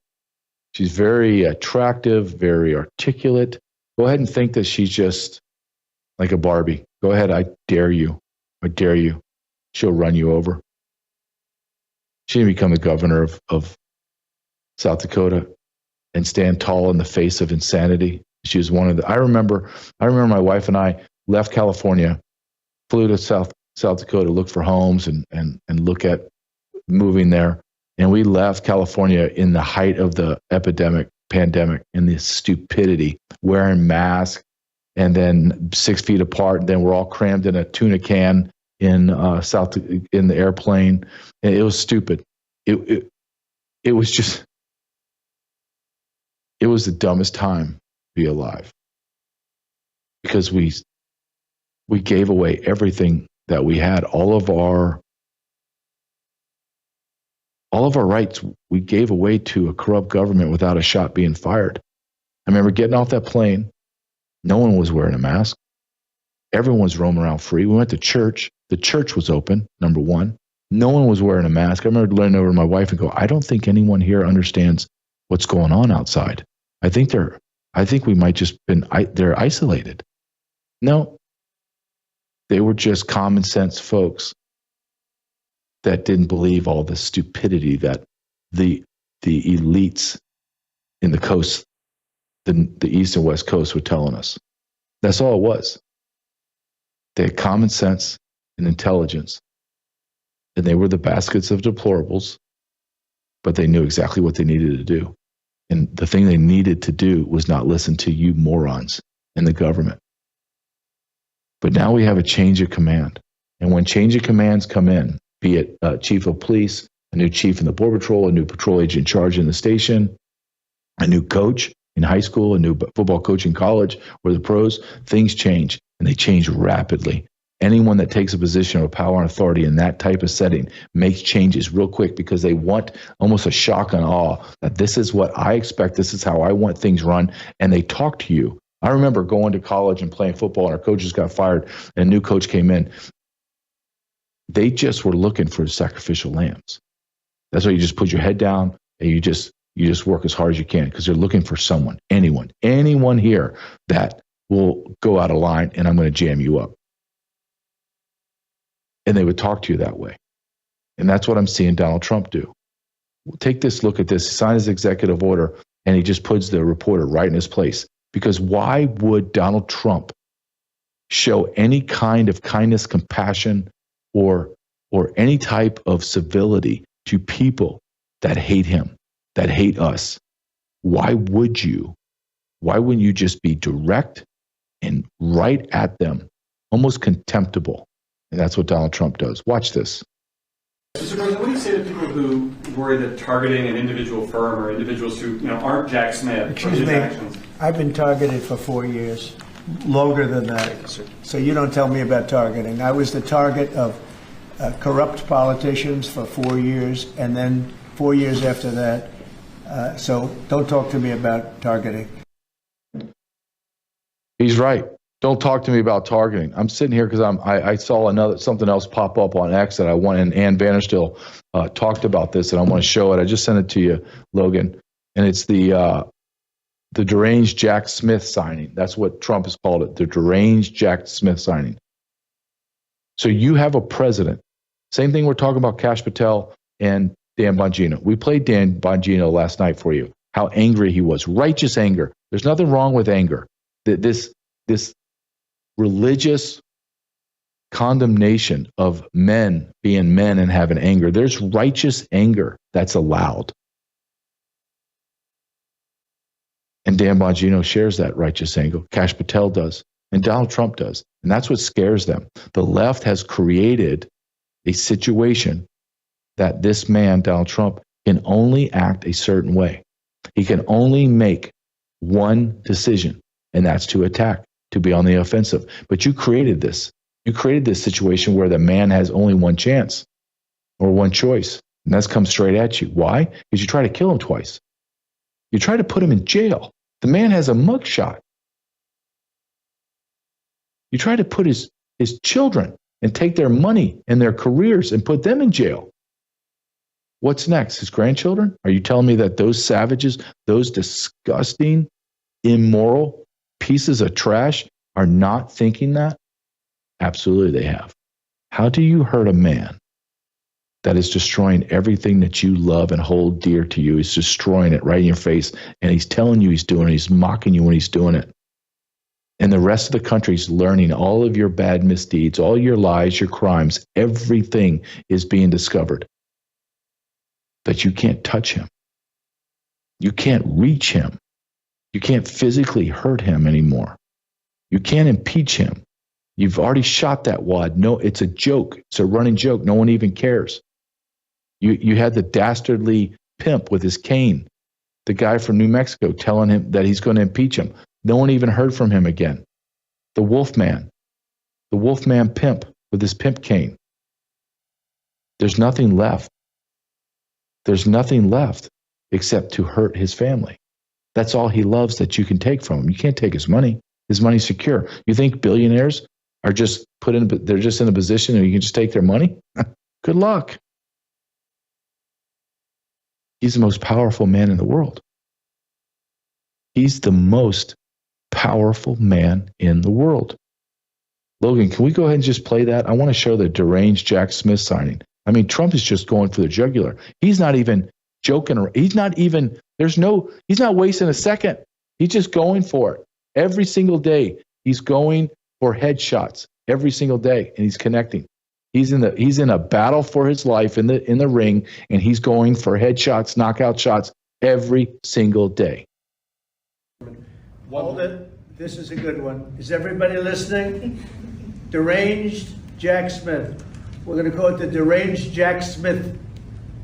She's very attractive, very articulate. Go ahead and think that she's just like a Barbie. Go ahead. I dare you. She'll run you over. She didn't become the governor of South Dakota and stand tall in the face of insanity. She was one of the, I remember my wife and I left California, flew to South Dakota to look for homes and look at moving there. And we left California in the height of the pandemic, and the stupidity, wearing masks, and then 6 feet apart. And then we're all crammed in a tuna can in the airplane. And it was stupid. It was just, it was the dumbest time to be alive, because we gave away everything that we had, all of our rights. We gave away to a corrupt government without a shot being fired. I remember getting off that plane. No one was wearing a mask. Everyone was roaming around free. We went to church. The church was open, number one. No one was wearing a mask. I remember leaning over to my wife and go, I don't think anyone here understands what's going on outside. I think we might just they're isolated. No, they were just common sense folks that didn't believe all the stupidity that the elites in the coast, the East and West Coast, were telling us. That's all it was. They had common sense and intelligence, and they were the baskets of deplorables, but they knew exactly what they needed to do. And the thing they needed to do was not listen to you morons in the government. But now we have a change of command. And when change of commands come in, be it chief of police, a new chief in the Border Patrol, a new patrol agent in charge in the station, a new coach in high school, a new football coach in college, or the pros, things change, and they change rapidly. Anyone that takes a position of power and authority in that type of setting makes changes real quick, because they want almost a shock and awe that this is what I expect, this is how I want things run, and they talk to you. I remember going to college and playing football, and our coaches got fired, and a new coach came in. They just were looking for sacrificial lambs. That's why you just put your head down and you just work as hard as you can, because they're looking for someone, anyone here that will go out of line, and I'm going to jam you up. And they would talk to you that way. And that's what I'm seeing Donald Trump do. Take this, look at this. He signed his executive order, and he just puts the reporter right in his place. Because why would Donald Trump show any kind of kindness, compassion, or any type of civility to people that hate him, that hate us? Why wouldn't you just be direct and right at them, almost contemptible? And that's what Donald Trump does. Watch this. Mr. President, what do you say to people who worry that targeting an individual firm or individuals who aren't Jack Smith? Excuse me, actions? I've been targeted for 4 years, longer than that. So you don't tell me about targeting. I was the target of corrupt politicians for 4 years, and then 4 years after that. So don't talk to me about targeting. He's right. Don't talk to me about targeting. I'm sitting here because I saw something else pop up on X that I want, and Ann Bannister talked about this, and I want to show it. I just sent it to you, Logan, and it's the deranged Jack Smith signing. That's what Trump has called it, the deranged Jack Smith signing. So you have a president. Same thing we're talking about Kash Patel and Dan Bongino. We played Dan Bongino last night for you, how angry he was. Righteous anger. There's nothing wrong with anger. This religious condemnation of men being men and having anger. There's righteous anger that's allowed. And Dan Bongino shares that righteous anger. Kash Patel does. And Donald Trump does. And that's what scares them. The left has created a situation that this man, Donald Trump, can only act a certain way. He can only make one decision, and that's to attack, to be on the offensive. But you created this. You created this situation where the man has only one chance or one choice, and that's come straight at you. Why? Because you try to kill him twice. You try to put him in jail. The man has a mugshot. You try to put his children and take their money and their careers and put them in jail. What's next? His grandchildren? Are you telling me that those savages, those disgusting, immoral pieces of trash are not thinking that? Absolutely they have. How do you hurt a man that is destroying everything that you love and hold dear to you? He's destroying it right in your face, and he's telling you he's doing it. He's mocking you when he's doing it. And the rest of the country's learning all of your bad misdeeds, all your lies, your crimes. Everything is being discovered. but you can't touch him. You can't reach him. You can't physically hurt him anymore. You can't impeach him. You've already shot that wad. No, it's a joke. It's a running joke. No one even cares. You had the dastardly pimp with his cane, the guy from New Mexico telling him that he's going to impeach him. No one even heard from him again. The Wolfman pimp with his pimp cane. There's nothing left. There's nothing left except to hurt his family. That's all he loves that you can take from him. You can't take his money. His money's secure. You think billionaires are just they're just in a position where you can just take their money? Good luck. He's the most powerful man in the world. He's the most powerful man in the world. Logan, can we go ahead and just play that? I want to show the deranged Jack Smith signing. I mean, Trump is just going for the jugular. He's not even joking. He's not wasting a second. He's just going for it. Every single day, he's going for headshots every single day, and he's connecting. He's in a battle for his life in the ring, and he's going for headshots, knockout shots every single day. Hold it. This is a good one. Is everybody listening? Deranged Jack Smith. We're going to call it the Deranged Jack Smith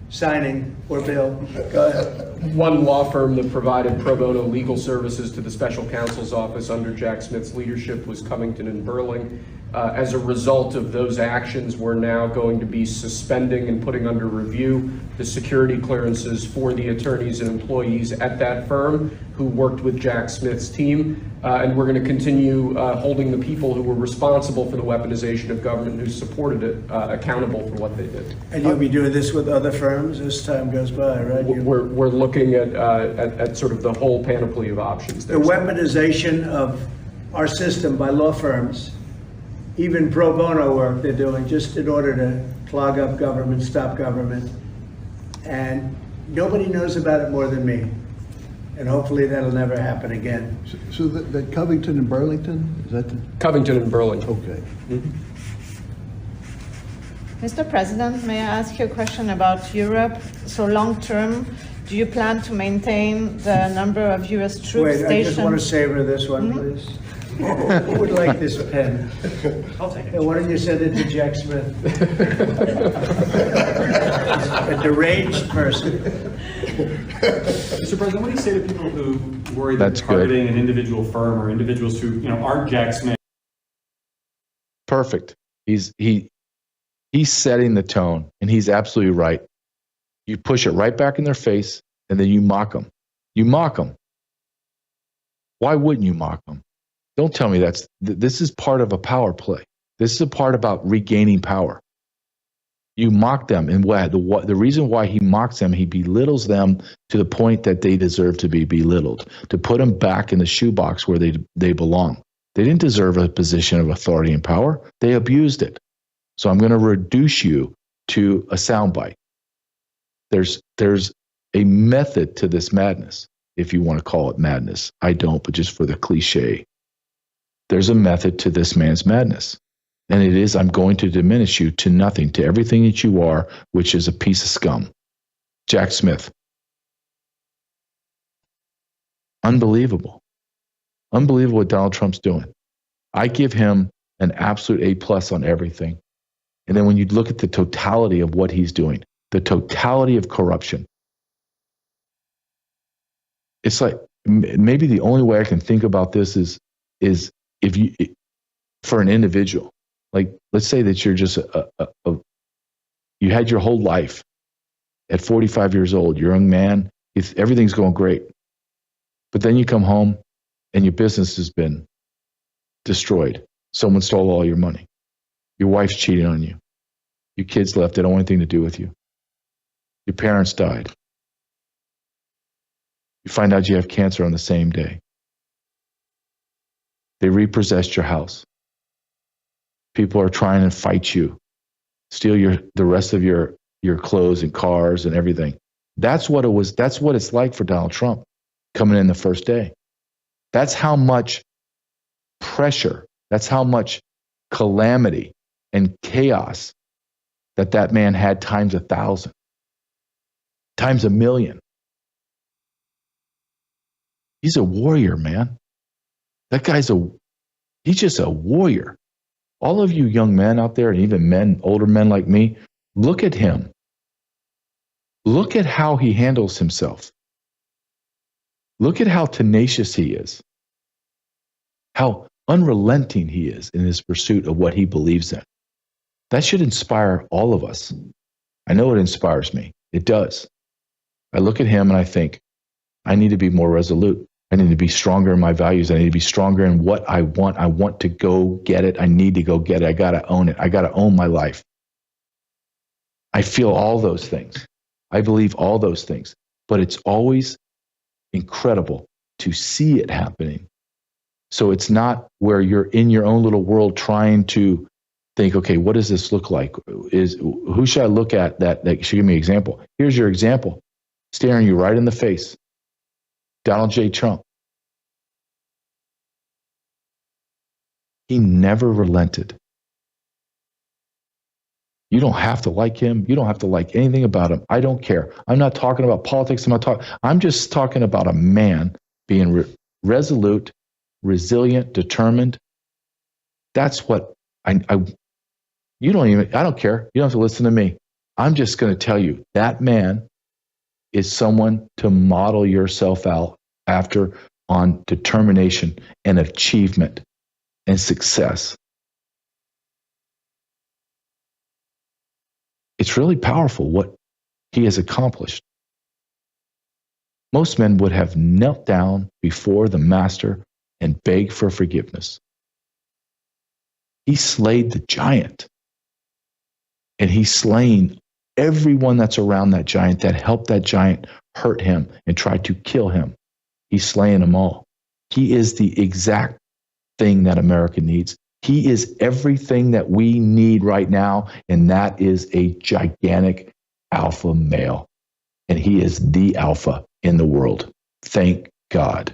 signing or bill. Go ahead. One law firm that provided pro bono legal services to the special counsel's office under Jack Smith's leadership was Covington and Burling. As a result of those actions, we're now going to be suspending and putting under review the security clearances for the attorneys and employees at that firm who worked with Jack Smith's team. And we're going to continue holding the people who were responsible for the weaponization of government who supported it accountable for what they did. And you'll be doing this with other firms as time goes by, right? We're looking at sort of the whole panoply of options there. The weaponization of our system by law firms, even pro bono work they're doing just in order to clog up government, stop government. And nobody knows about it more than me. And hopefully that'll never happen again. So that Covington and Burlington, is that the... Covington and Burlington. Okay. Mm-hmm. Mr. President, may I ask you a question about Europe? So long term, do you plan to maintain the number of U.S. troops stationed? I just want to savor this one, please. Who would like this pen? I'll take it. Hey, why don't you send it to Jack Smith? A deranged person. Mr. President, what do you say to people who worry that targeting an individual firm or individuals who aren't Jack Smith? Perfect. He's setting the tone, and he's absolutely right. You push it right back in their face, and then you mock them. You mock them. Why wouldn't you mock them? Don't tell me this is part of a power play. This is a part about regaining power. You mock them, and the reason why he mocks them, he belittles them to the point that they deserve to be belittled, to put them back in the shoebox where they belong. They didn't deserve a position of authority and power. They abused it. So I'm going to reduce you to a soundbite. There's a method to this madness, if you want to call it madness. I don't, but just for the cliche. There's a method to this man's madness. And it is, I'm going to diminish you to nothing, to everything that you are, which is a piece of scum. Jack Smith. Unbelievable. Unbelievable what Donald Trump's doing. I give him an absolute A+ on everything. And then when you look at the totality of what he's doing, the totality of corruption, it's like maybe the only way I can think about this is if you, for an individual, like let's say that you're just you had your whole life at 45 years old, you're a young man, everything's going great, but then you come home and your business has been destroyed. Someone stole all your money. Your wife's cheating on you. Your kids left. They don't want anything to do with you. Your parents died. You find out you have cancer on the same day. They repossessed your house. People are trying to fight you, steal the rest of your clothes and cars and everything. That's what it was. That's what it's like for Donald Trump coming in the first day. That's how much pressure, that's how much calamity and chaos that man had times 1,000. times 1,000,000. He's a warrior, man. That guy's he's just a warrior. All of you young men out there, and even men, older men like me, look at him. Look at how he handles himself. Look at how tenacious he is. How unrelenting he is in his pursuit of what he believes in. That should inspire all of us. I know it inspires me. It does. I look at him and I think, I need to be more resolute. I need to be stronger in my values. I need to be stronger in what I want. I want to go get it. I need to go get it. I got to own it. I got to own my life. I feel all those things. I believe all those things. But it's always incredible to see it happening. So it's not where you're in your own little world trying to think, okay, what does this look like? Who should I look at that should give me an example? Here's your example. Staring you right in the face. Donald J. Trump. He never relented. You don't have to like him. You don't have to like anything about him. I don't care. I'm not talking about politics. I'm just talking about a man being resolute, resilient, determined. That's what I don't care. You don't have to listen to me. I'm just going to tell you that man is someone to model yourself out after on determination and achievement and success. It's really powerful what he has accomplished. Most men would have knelt down before the master and begged for forgiveness. He slayed the giant. And he's slain everyone that's around that giant that helped that giant hurt him and tried to kill him. He's slaying them all. He is the exact thing that America needs. He is everything that we need right now, and that is a gigantic alpha male. And he is the alpha in the world. Thank God.